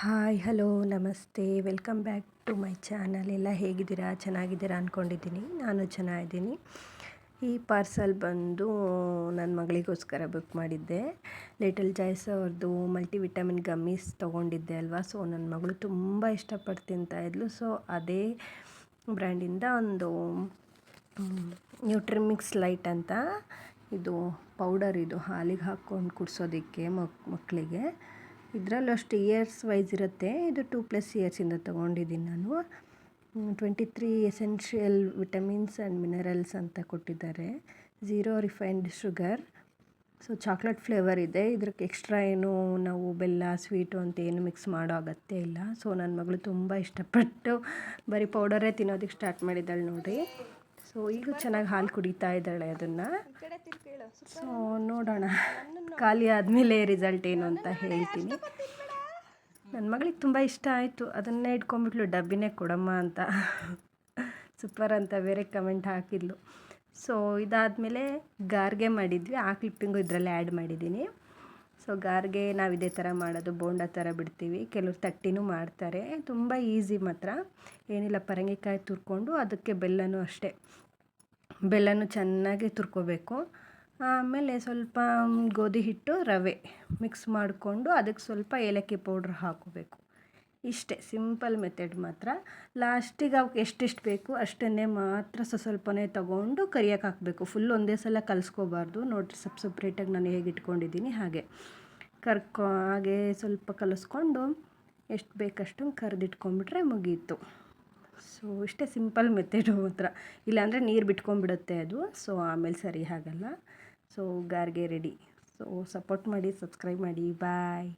Hi hello ನಮಸ್ತೆ welcome back to my channel. ಎಲ್ಲ ಹೇಗಿದ್ದೀರಾ? ಚೆನ್ನಾಗಿದ್ದೀರಾ ಅಂದ್ಕೊಂಡಿದ್ದೀನಿ. ನಾನು ಚೆನ್ನಾಗಿದ್ದೀನಿ. ಈ ಪಾರ್ಸಲ್ ಬಂದು ನನ್ನ ಮಗಳಿಗೋಸ್ಕರ ಬುಕ್ ಮಾಡಿದ್ದೆ. ಲಿಟಲ್ ಜಾಯ್ಸ್ ಅವ್ರದ್ದು ಮಲ್ಟಿವಿಟಮಿನ್ ಗಮ್ಮೀಸ್ ತೊಗೊಂಡಿದ್ದೆ ಅಲ್ವಾ. ಸೊ ನನ್ನ ಮಗಳು ತುಂಬ ಇಷ್ಟಪಟ್ಟು ತಿಂತಾಯಿದ್ಲು. ಸೊ ಅದೇ ಬ್ರ್ಯಾಂಡಿಂದ ಒಂದು ನ್ಯೂಟ್ರಿಮಿಕ್ಸ್ ಲೈಟ್ ಅಂತ ಇದು ಪೌಡರ್, ಇದು ಹಾಲಿಗೆ ಹಾಕ್ಕೊಂಡು ಕುಡಿಸೋದಕ್ಕೆ ಮಕ್ಕಳಿಗೆ. ಇದರಲ್ಲೂ ಅಷ್ಟು ಇಯರ್ಸ್ ವೈಸ್ ಇರುತ್ತೆ. ಇದು 2+ ಇಯರ್ಸಿಂದ ತೊಗೊಂಡಿದ್ದೀನಿ ನಾನು. 23 ಎಸೆನ್ಷಿಯಲ್ ವಿಟಮಿನ್ಸ್ ಆ್ಯಂಡ್ ಮಿನರಲ್ಸ್ ಅಂತ ಕೊಟ್ಟಿದ್ದಾರೆ. 0 refined sugar. So chocolate flavour ಇದೆ. ಇದಕ್ಕೆ ಎಕ್ಸ್ಟ್ರಾ ಏನು ನಾವು ಬೆಲ್ಲ ಸ್ವೀಟು ಅಂತ ಏನು ಮಿಕ್ಸ್ ಮಾಡೋ ಅಗತ್ಯ ಇಲ್ಲ. ಸೊ ನನ್ನ ಮಗಳು ತುಂಬ ಇಷ್ಟಪಟ್ಟು ಬರೀ ಪೌಡರೇ ತಿನ್ನೋದಕ್ಕೆ ಸ್ಟಾರ್ಟ್ ಮಾಡಿದ್ದಾಳೆ ನೋಡಿ. ಸೊ ಈಗ ಚೆನ್ನಾಗಿ ಹಾಲು ಕುಡಿತಾ ಇದ್ದಾಳೆ ಅದನ್ನು. ಸೊ ನೋಡೋಣ, ಖಾಲಿ ಆದಮೇಲೆ ರಿಸಲ್ಟ್ ಏನು ಅಂತ ಹೇಳ್ತೀನಿ. ನನ್ನ ಮಗಳಿಗೆ ತುಂಬ ಇಷ್ಟ ಆಯಿತು. ಅದನ್ನೇ ಇಟ್ಕೊಂಡ್ಬಿಟ್ಲು, ಡಬ್ಬಿನೇ ಕೊಡಮ್ಮ ಅಂತ. ಸೂಪರ್ ಅಂತ ಬೇರೆ ಕಮೆಂಟ್ ಹಾಕಿದ್ಲು. ಸೊ ಇದಾದಮೇಲೆ ಗಾರ್ಗೆ ಮಾಡಿದ್ವಿ. ಆ ಕ್ಲಿಪ್ಪಿಂಗು ಇದರಲ್ಲೇ ಆ್ಯಡ್ ಮಾಡಿದ್ದೀನಿ. ಸೊ ಗಾರ್ಗೆ ನಾವು ಇದೇ ಥರ ಮಾಡೋದು, ಬೋಂಡ ಥರ ಬಿಡ್ತೀವಿ. ಕೆಲವರು ತಟ್ಟಿನೂ ಮಾಡ್ತಾರೆ. ತುಂಬ ಈಸಿ ಮಾತ್ರ. ಏನಿಲ್ಲ, ಪರಂಗಿಕಾಯಿ ತುರ್ಕೊಂಡು ಅದಕ್ಕೆ ಬೆಲ್ಲನೂ ಅಷ್ಟೇ, ಬೆಲ್ಲನೂ ಚೆನ್ನಾಗಿ ತುರ್ಕೋಬೇಕು. ಆಮೇಲೆ ಸ್ವಲ್ಪ ಗೋಧಿ ಹಿಟ್ಟು, ರವೆ ಮಿಕ್ಸ್ ಮಾಡಿಕೊಂಡು ಅದಕ್ಕೆ ಸ್ವಲ್ಪ ಏಲಕ್ಕಿ ಪೌಡ್ರ್ ಹಾಕೋಬೇಕು. ಇಷ್ಟೇ, ಸಿಂಪಲ್ ಮೆಥಡ್ ಮಾತ್ರ. ಲಾಸ್ಟಿಗೆ ಅವಕ್ಕೆ ಎಷ್ಟೆಷ್ಟು ಬೇಕು ಅಷ್ಟನ್ನೇ ಮಾತ್ರ ಸ್ವಲ್ಪನೇ ತೊಗೊಂಡು ಕರಿಯೋಕೆ ಹಾಕಬೇಕು. ಫುಲ್ ಒಂದೇ ಸಲ ಕಲಿಸ್ಕೋಬಾರ್ದು. ನೋಡಿರಿ, ಸಪ್ರೇಟಾಗಿ ನಾನು ಹೇಗೆ ಇಟ್ಕೊಂಡಿದ್ದೀನಿ ಹಾಗೆ ಹಾಗೆ ಸ್ವಲ್ಪ ಕಲಿಸ್ಕೊಂಡು ಎಷ್ಟು ಬೇಕಷ್ಟು ಕರೆದಿಟ್ಕೊಂಡ್ಬಿಟ್ರೆ ಮುಗೀತು. ಸೊ ಇಷ್ಟೇ, ಸಿಂಪಲ್ ಮೆಥಡು ಮಾತ್ರ. ಇಲ್ಲಾಂದರೆ ನೀರು ಬಿಟ್ಕೊಂಡ್ಬಿಡುತ್ತೆ ಅದು. ಸೊ ಆಮೇಲೆ ಸರಿ ಆಗಲ್ಲ. So ಗಾರ್ಗೆ ready. ಸೊ ಸಪೋರ್ಟ್ ಮಾಡಿ, ಸಬ್ಸ್ಕ್ರೈಬ್ ಮಾಡಿ. ಬಾಯ್.